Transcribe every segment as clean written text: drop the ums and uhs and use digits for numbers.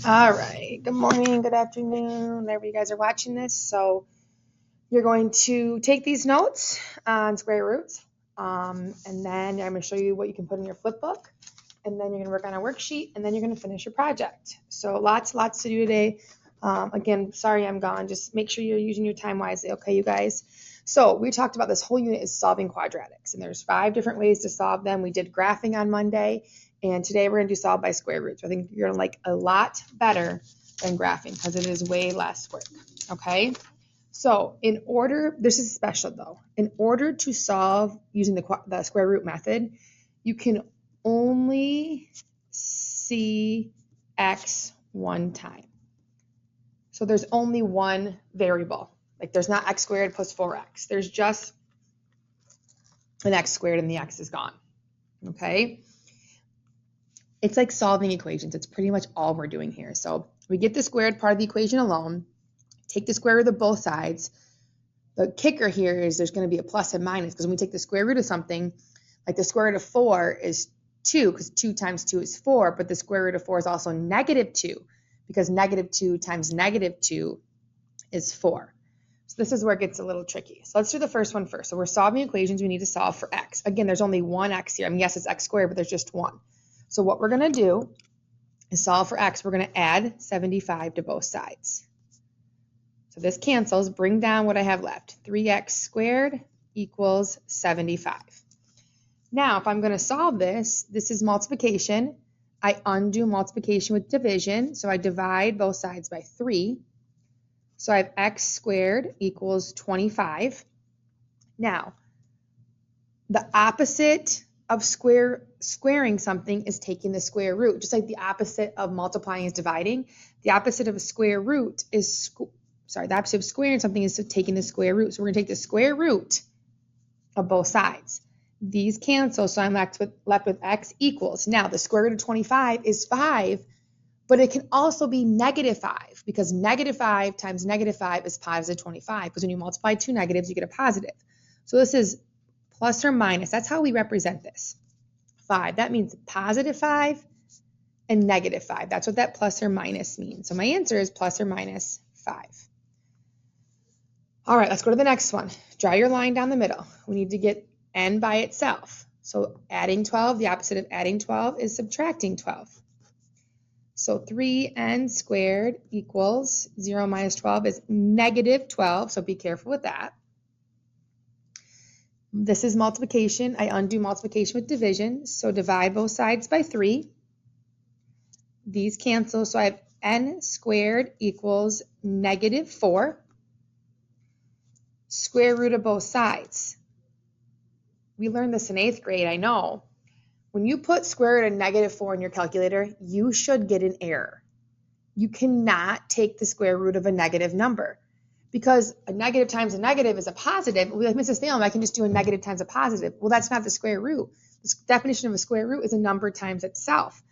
All right. Good morning, good afternoon, whenever you guys are watching this. So you're going to take these notes on square roots, and then I'm going to show you what you can put in your flip book, and then you're going to work on a worksheet, and then you're going to finish your project. So lots to do today. Again, sorry I'm gone. Just make sure you're using your time wisely, okay, you guys? So we talked about this whole unit is solving quadratics, and there's 5 different ways to solve them. We did graphing on Monday, and today we're going to do solve by square roots. I think you're going to like a lot better than graphing because it is way less work, okay? So in order, this is special though, in order to solve using the square root method, you can only see x one time. So there's only one variable. Like there's not x squared plus 4x. There's just an x squared and the x is gone, okay? It's like solving equations. It's pretty much all we're doing here. So we get the squared part of the equation alone, take the square root of both sides. The kicker here is there's going to be a plus and minus because when we take the square root of something, like the square root of 4 is 2 because 2 times 2 is 4, but the square root of 4 is also negative 2 because negative 2 times negative 2 is 4. So this is where it gets a little tricky. So let's do the first one first. So we're solving equations we need to solve for x. Again, there's only one x here. I mean, yes, it's x squared, but there's just one. So what we're going to do is solve for x. We're going to add 75 to both sides. So this cancels, bring down what I have left. 3x squared equals 75. Now, if I'm going to solve this, this is multiplication. I undo multiplication with division. So I divide both sides by 3. So I have x squared equals 25. Now, the opposite of squaring something is taking the square root. Just like the opposite of multiplying is dividing. The opposite of a square root is the opposite of squaring something is taking the square root. So we're going to take the square root of both sides. These cancel, so I'm left with x equals. Now, the square root of 25 is 5, but it can also be negative 5 because negative 5 times negative 5 is positive 25 because when you multiply two negatives, you get a positive. So this is plus or minus. That's how we represent this. 5. That means positive 5 and negative 5. That's what that plus or minus means. So my answer is plus or minus 5. All right, let's go to the next one. Draw your line down the middle. We need to get n by itself. So adding 12, the opposite of adding 12 is subtracting 12. So 3n squared equals 0 minus 12 is negative 12, so be careful with that. This is multiplication. I undo multiplication with division, so divide both sides by 3. These cancel, so I have n squared equals negative 4. Square root of both sides. We learned this in 8th grade, I know. When you put square root of negative 4 in your calculator, you should get an error. You cannot take the square root of a negative number because a negative times a negative is a positive. Like Mrs. Salem, I can just do a negative times a positive. Well, that's not the square root. The definition of a square root is a number times itself.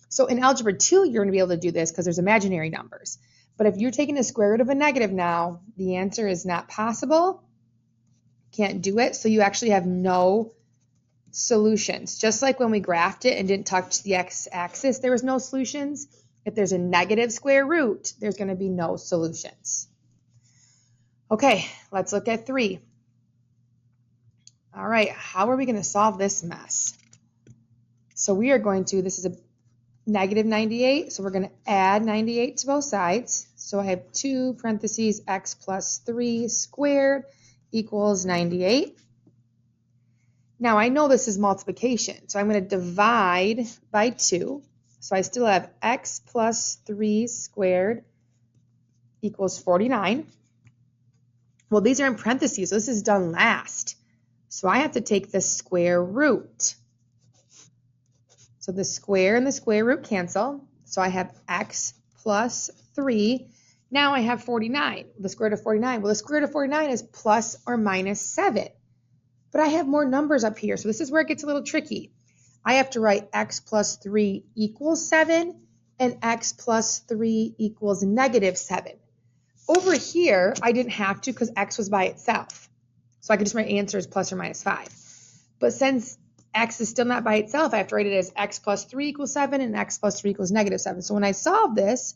So in Algebra 2, you're going to be able to do this because there's imaginary numbers. But if you're taking the square root of a negative now, the answer is not possible. Can't do it. So you actually have no solutions. Just like when we graphed it and didn't touch the x-axis, there was no solutions. If there's a negative square root, there's going to be no solutions. Okay, let's look at 3. All right, how are we going to solve this mess? So we are going to, this is a negative 98, so we're going to add 98 to both sides. So I have 2 parentheses x plus 3 squared equals 98. Now I know this is multiplication, so I'm going to divide by 2. So I still have x plus 3 squared equals 49. Well, these are in parentheses, so this is done last. So I have to take the square root. So the square and the square root cancel. So I have x plus 3. Now I have 49. The square root of 49. Well, the square root of 49 is plus or minus 7. But I have more numbers up here, so this is where it gets a little tricky. I have to write x plus 3 equals 7 and x plus 3 equals negative 7. Over here, I didn't have to because x was by itself. So I could just write answer as plus or minus 5. But since x is still not by itself. I have to write it as x plus 3 equals 7 and x plus 3 equals negative 7. So when I solve this,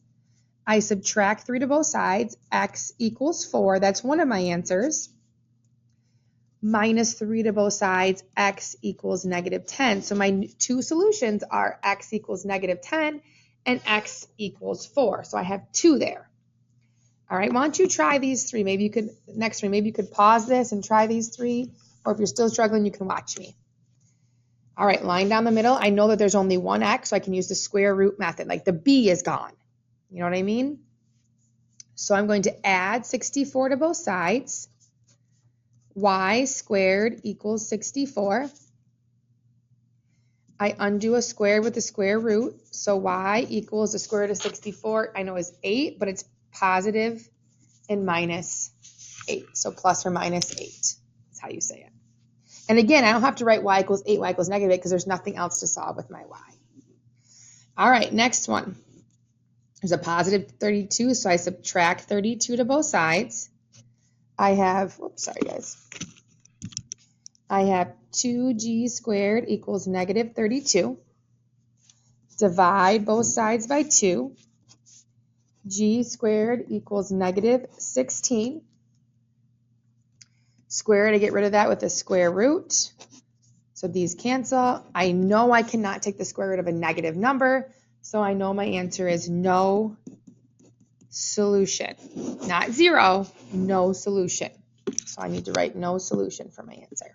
I subtract 3 to both sides. X equals 4. That's one of my answers. Minus 3 to both sides. X equals negative 10. So my two solutions are x equals negative 10 and x equals 4. So I have 2 there. All right, why don't you try these 3? Maybe you could pause this and try these 3. Or if you're still struggling, you can watch me. All right, line down the middle. I know that there's only one x, so I can use the square root method. Like the b is gone. You know what I mean? So I'm going to add 64 to both sides. Y squared equals 64. I undo a square with the square root. So y equals the square root of 64, I know is 8, but it's positive and minus 8. So plus or minus 8 is how you say it. And again, I don't have to write y equals 8, y equals negative 8 because there's nothing else to solve with my y. All right, next one. There's a positive 32, so I subtract 32 to both sides. I have 2g squared equals negative 32. Divide both sides by 2. G squared equals negative 16. Square to get rid of that with the square root. So these cancel. I know I cannot take the square root of a negative number, so I know my answer is no solution. Not 0, no solution. So I need to write no solution for my answer.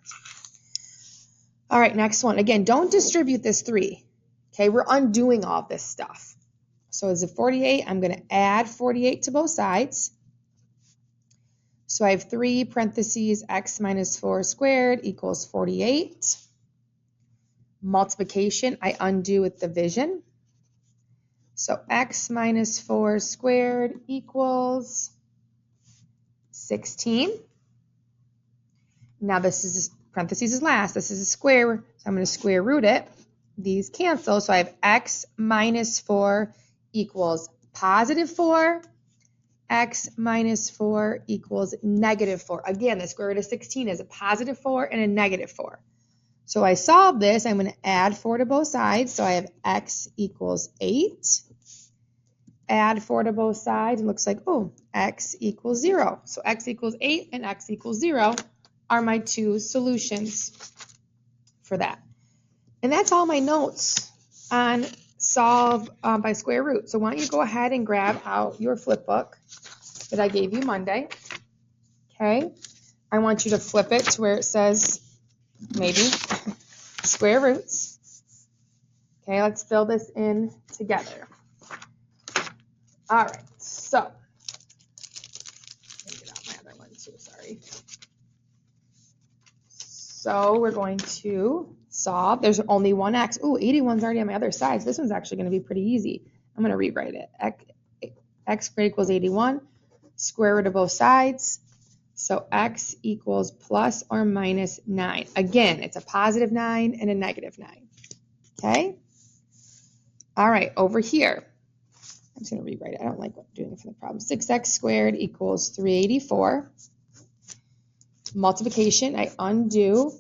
All right, next one. Again, don't distribute this 3. Okay, we're undoing all this stuff. So is it 48? I'm going to add 48 to both sides. So I have 3 parentheses x minus 4 squared equals 48. Multiplication, I undo with division. So x minus 4 squared equals 16. Now this is, parentheses is last, this is a square, so I'm going to square root it. These cancel, so I have x minus 4 equals positive 4. X minus 4 equals negative 4. Again, the square root of 16 is a positive 4 and a negative 4. So I solve this, I'm going to add 4 to both sides. So I have x equals 8. Add 4 to both sides, it looks like, x equals 0. So x equals 8 and x equals 0 are my two solutions for that. And that's all my notes on solve by square root. So why don't you go ahead and grab out your flip book that I gave you Monday. Okay, I want you to flip it to where it says maybe square roots. Okay, let's fill this in together. All right, so let me get out my other one too, sorry. So we're going to solve. There's only one x. 81's already on my other side. So this one's actually going to be pretty easy. I'm going to rewrite it. X squared equals 81. Square root of both sides. So x equals plus or minus 9. Again, it's a positive 9 and a negative 9. Okay? All right, over here. I'm just going to rewrite it. I don't like doing it for the problem. 6x squared equals 384. Multiplication, I undo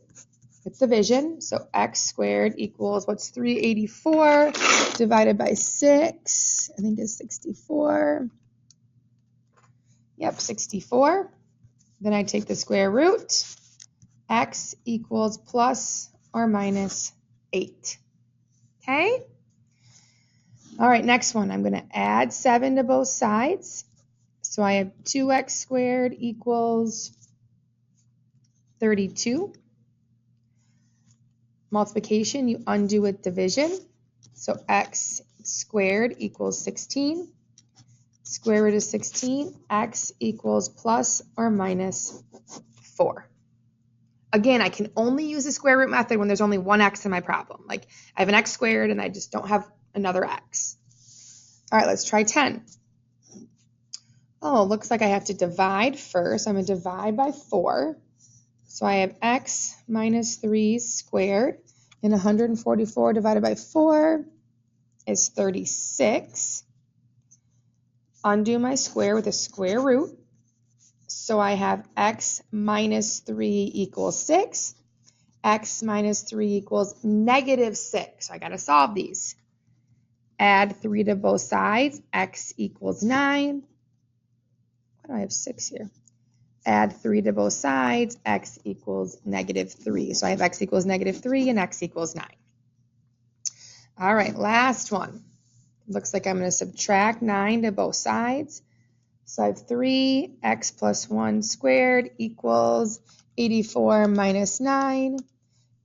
with division. So x squared equals, what's 384 divided by 6? I think it's 64. Yep, 64. Then I take the square root. X equals plus or minus 8. Okay? All right, next one. I'm going to add 7 to both sides. So I have 2x squared equals 32. Multiplication, you undo with division. So x squared equals 16. Square root of 16, x equals plus or minus 4. Again, I can only use the square root method when there's only one x in my problem. Like I have an x squared and I just don't have another x. All right, let's try 10. Looks like I have to divide first. I'm going to divide by 4. So I have x minus 3 squared, and 144 divided by 4 is 36. Undo my square with a square root. So I have x minus 3 equals 6. x minus 3 equals negative 6. So I got to solve these. Add 3 to both sides, x equals 9. Why do I have 6 here? Add 3 to both sides, x equals negative 3. So I have x equals negative 3 and x equals 9. All right, last one. Looks like I'm going to subtract 9 to both sides. So I have 3x plus 1 squared equals 84 minus 9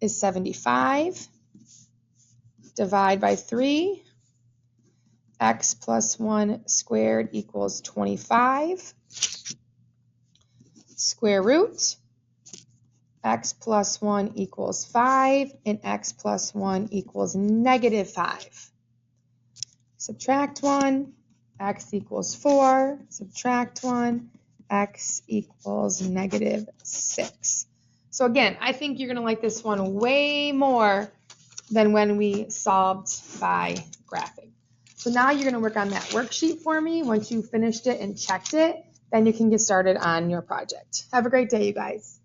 is 75. Divide by 3. X plus 1 squared equals 25. Square root. X plus 1 equals 5, and x plus 1 equals negative 5. Subtract 1, x equals 4. Subtract 1, x equals negative 6. So again, I think you're going to like this one way more than when we solved by graphing. So now you're going to work on that worksheet for me. Once you finished it and checked it, then you can get started on your project. Have a great day, you guys.